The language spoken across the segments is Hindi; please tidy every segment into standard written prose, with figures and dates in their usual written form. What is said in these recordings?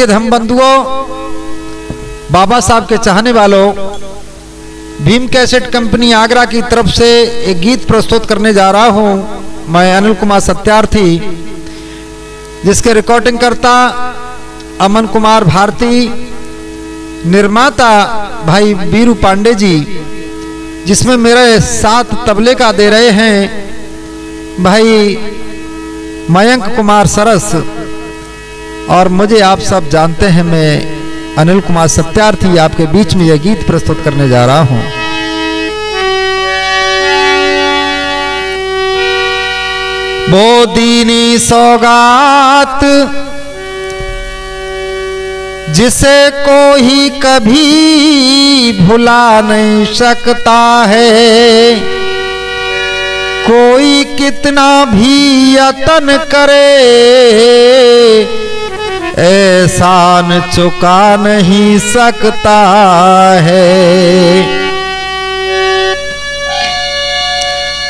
धम बंधुओं, बाबा साहब के चाहने वालों, भीम कैसेट कंपनी आगरा की तरफ से एक गीत प्रस्तुत करने जा रहा हूं। मैं अनिल कुमार सत्यार्थी, जिसके रिकॉर्डिंग करता अमन कुमार भारती, निर्माता भाई बीरू पांडे जी, जिसमें मेरे साथ तबले का दे रहे हैं भाई मयंक कुमार सरस। और मुझे आप सब जानते हैं, मैं अनिल कुमार सत्यार्थी आपके बीच में यह गीत प्रस्तुत करने जा रहा हूं। वो दीनी सौगात जिसे कोई कभी भुला नहीं सकता है, कोई कितना भी यत्न करे एहसान चुका नहीं सकता है।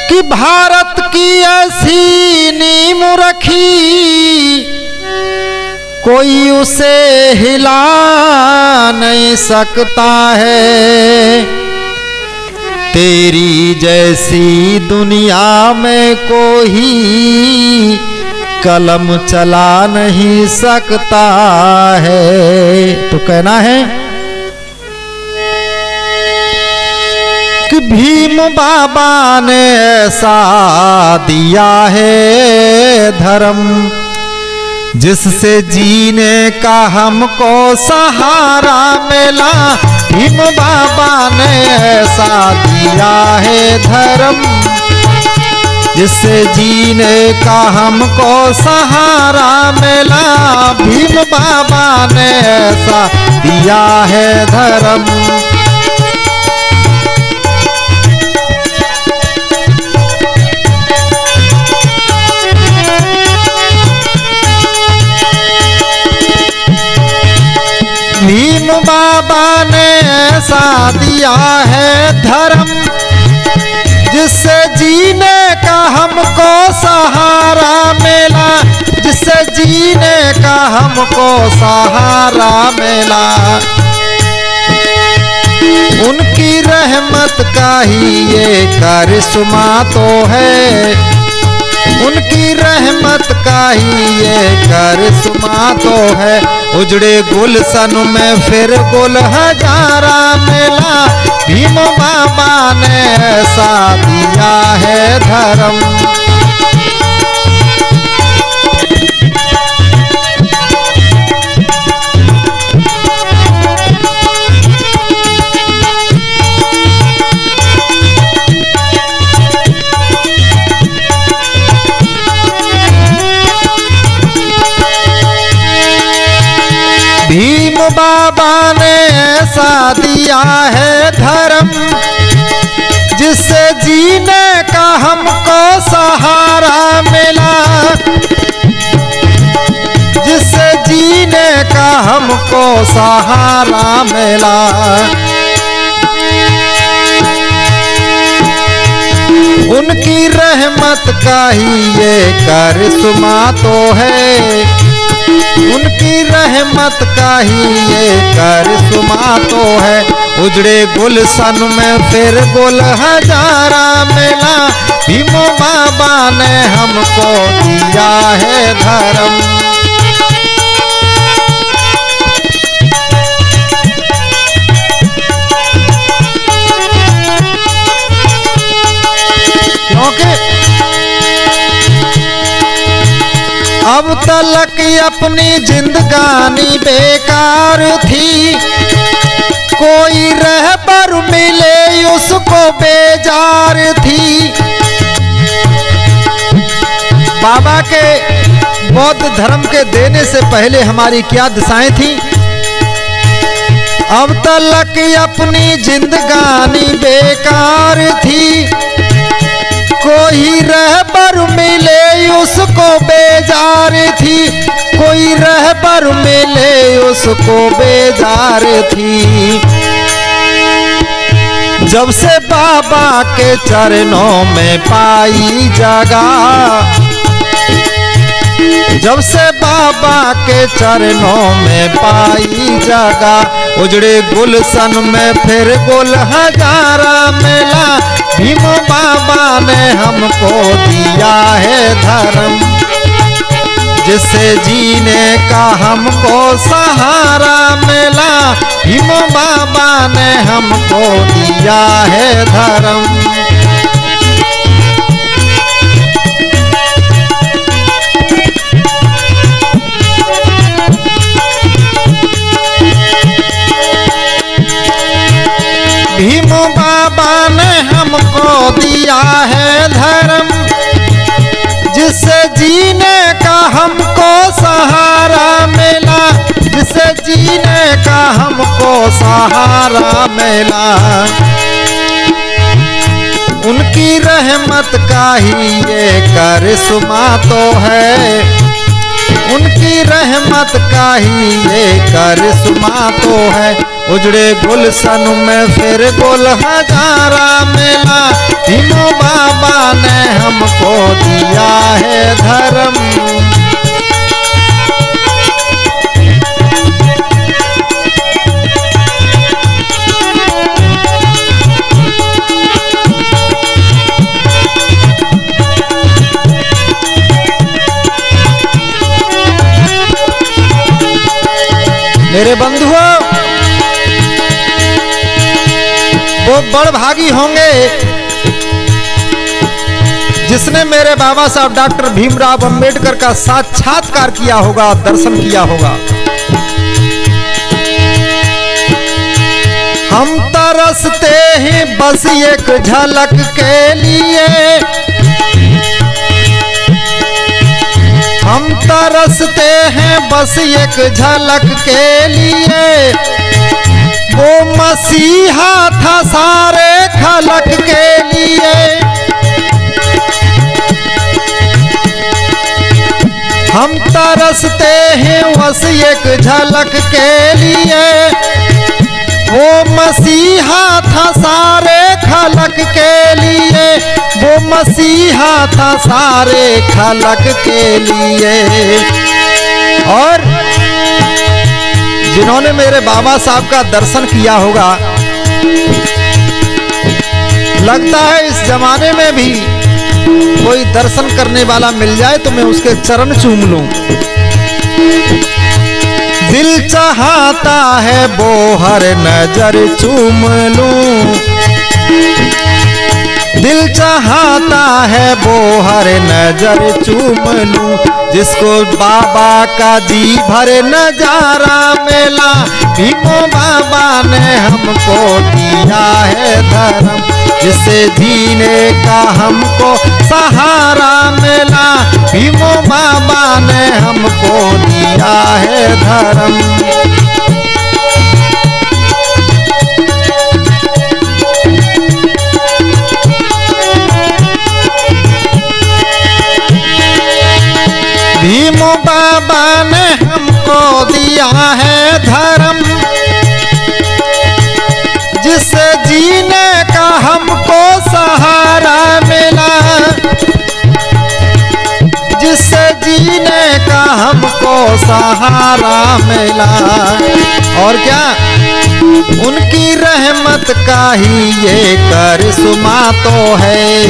कि भारत की ऐसी नींव रखी, कोई उसे हिला नहीं सकता है। तेरी जैसी दुनिया में कोई कलम चला नहीं सकता है। तो कहना है कि भीम बाबा ने ऐसा दिया है धर्म, जिससे जीने का हमको सहारा मिला। भीम बाबा ने ऐसा दिया है धर्म, जिससे जीने का हमको सहारा मिला। भीम बाबा ने ऐसा दिया है धर्म। भीम बाबा ने ऐसा दिया है धर्म, जिससे जीने का हमको सहारा मिला। जिससे जीने का हमको सहारा मिला। उनकी रहमत का ही ये करिश्मा तो है, उनकी रहमत का ही ये करिश्मा तो है। उजड़े गुलशन में फिर गुल हजारा मिला। भीम बाबा ने ऐसा दिया है धर्म। भीम बाबा ने ऐसा दिया है धर्म, जिससे जीने का हमको सहारा मिला। जिससे जीने का हमको सहारा मिला। उनकी रहमत का ही ये करिश्मा तो है, उनकी रहमत का ही ये करिश्मा तो है। उजड़े गुलशन में फिर गुल हजारा मिला। भीम बाबा ने हमको दिया है धर्म। क्योंकि अब तलक अपनी जिंदगानी बेकार थी, कोई रहबर मिले उसको बेजार थी। बाबा के बौद्ध धर्म के देने से पहले हमारी क्या दशाएं थी। अब तलक अपनी जिंदगानी बेकार थी, कोई रहबर मिले उसको बेजार थी। कोई रहबर मिले उसको बेजार थी। जब से बाबा के चरणों में पाई जगह, जब से बाबा के चरणों में पाई जगह, उजड़े गुलशन में फिर गुल हजारा मिला। भीम बाबा ने हमको दिया है धर्म, जिससे जीने का हमको सहारा मिला। भीम बाबा ने हमको दिया है धर्म। भीम बाबा ने हमको दिया है धर्म, जिससे जीने का हमको सहारा मिला। जिससे जीने का हमको सहारा मिला। उनकी रहमत का ही ये करिश्मा तो है, उनकी रहमत का ही ये करिश्मा तो है। उजड़े गुलशन में फिर गुल हजारा मिला। भीम बाबा ने हमको दिया है धर्म। मेरे बंधुओं, वो बड़ भागी होंगे जिसने मेरे बाबा साहब डॉक्टर भीमराव अंबेडकर का साक्षात्कार किया होगा, दर्शन किया होगा। हम तरसते हैं बस एक झलक के लिए, हम तरसते हैं बस एक झलक के लिए। वो मसीहा था सारे खलक के लिए। हम तरसते हैं बस एक झलक के लिए। वो मसीहा था सारे खलक के लिए। वो मसीहा था सारे खलक के लिए। और जिन्होंने मेरे बाबा साहब का दर्शन किया होगा, लगता है इस जमाने में भी कोई दर्शन करने वाला मिल जाए तो मैं उसके चरण चूम लूं। दिल चाहता है वो हर नजर चूम लूं। दिल चाहता है वो हर नजर चूम लूं। जिसको बाबा का जी भर नजारा मिला। भीम बाबा ने हमको दिया है धर्म, जिससे जीने का हमको सहारा मिला। भीम बाबा ने हमको दिया है धर्म। भीम बाबा ने हमको दिया है धर्म, जिससे जीने का हमको सहारा मिला। जिससे जीने का हमको सहारा मिला। और क्या, उनकी रहमत का ही ये करिश्मा तो है।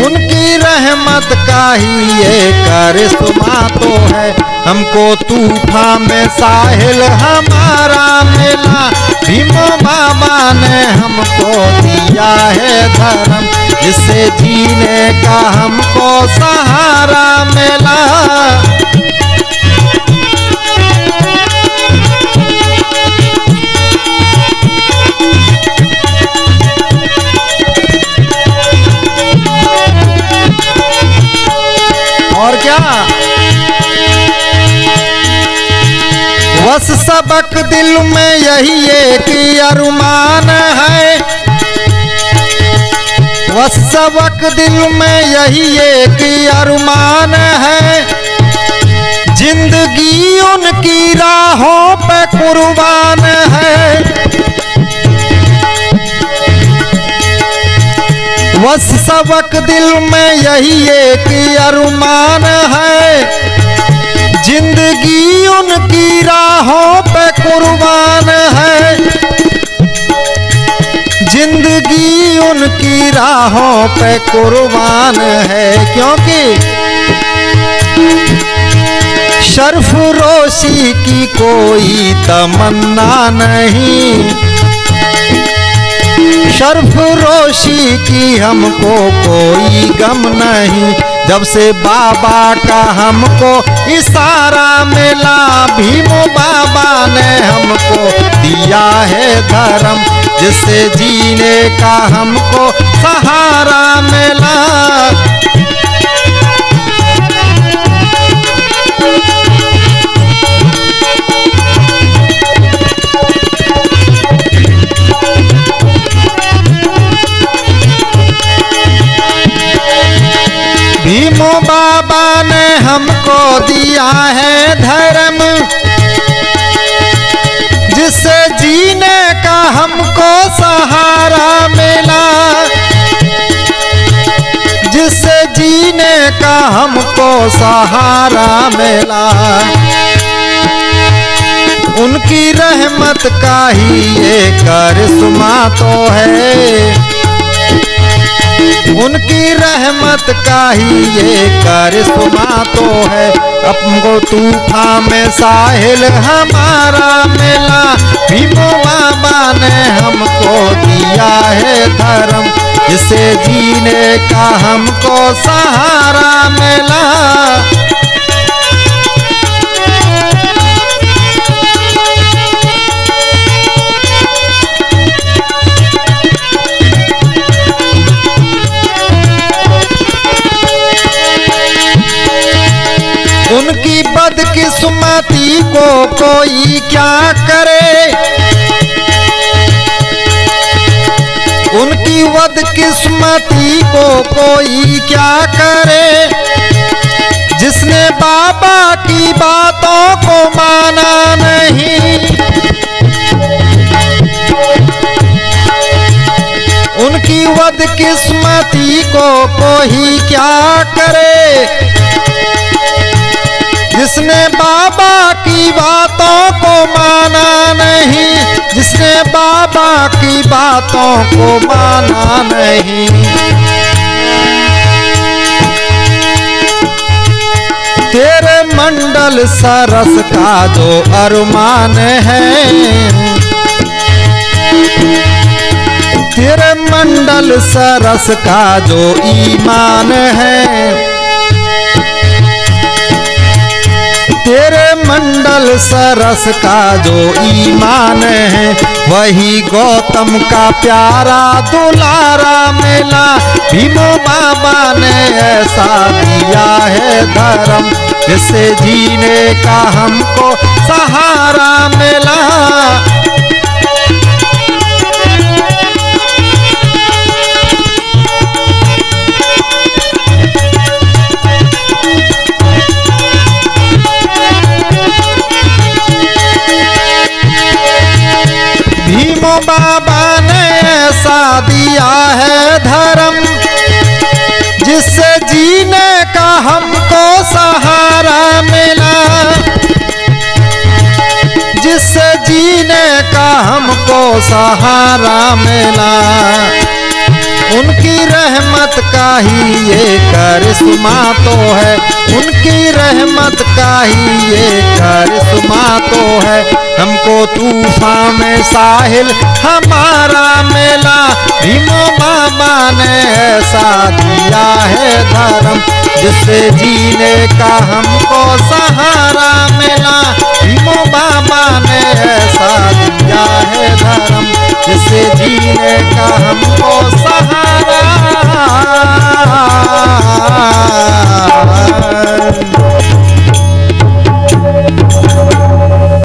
उनकी रहमत का ही ये करिश्मा तो है। हमको तूफान में साहिल हमारा मिला। भीम बाबा ने हमको दिया है धर्म, जिससे जीने का हमको सहारा मिला। और क्या, बस सबक दिल में यही एक अरमान है। बस सबक दिल में यही एक अरमान है। जिंदगी उनकी राहों पे कुर्बान है। बस सबक दिल में यही एक अरमान है, जिंदगी उनकी राहों पे कुर्बान है, जिंदगी उनकी राहों पे कुर्बान है। क्योंकि सरफरोशी की कोई तमन्ना नहीं, सरफरोशी की हमको कोई गम नहीं। जब से बाबा का हमको इशारा मिला, भीमो बाबा ने हमको दिया है धर्म, जिससे जीने का हमको सहारा मिला। भीमो बाबा ने हमको दिया है धर्म, जिससे जीने का हमको सहारा मिला, जिससे जीने का हमको सहारा मिला। उनकी रहमत का ही ये करिश्मा तो है, उनकी रहमत का ही ये करिश्मा तो है। हमको तूफान में साहिल हमारा मिला, भीमो बाबा ने हमको दिया है धर्म, जिससे जीने का हमको सहारा मिला। उनकी बदकिस्मती को कोई क्या करे, उनकी बदकिस्मती को कोई क्या करे, जिसने बाबा की बातों को माना नहीं। उनकी बदकिस्मती को कोई क्या करे, जिसने बाबा की बातों को माना नहीं, जिसने बाबा की बातों को माना नहीं। तेरे मंडल सरस का जो अरमान है, तेरे मंडल सरस का जो ईमान है, तेरे मंडल सरस का जो ईमान है, वही गौतम का प्यारा दुलारा मिला। भीमो बाबा ने ऐसा दिया है धर्म, जिससे जीने का हमको सहारा मिला। भीमो बाबा ने ऐसा दिया है धर्म, जिससे जीने का हमको सहारा मिला, जिससे जीने का हमको सहारा मिला। उनकी रहमत का ही ये करिश्मा तो है, उनकी रहमत का ही ये करिश्मा तो है। हमको तूफान में साहिल हमारा मिला, भीमो बाबा ने ऐसा दिया है धर्म, जिससे जीने का हमको सहारा मिला। भीमो बाबा ने ऐसा दिया है धर्म, जिससे जीने का हमको सहारा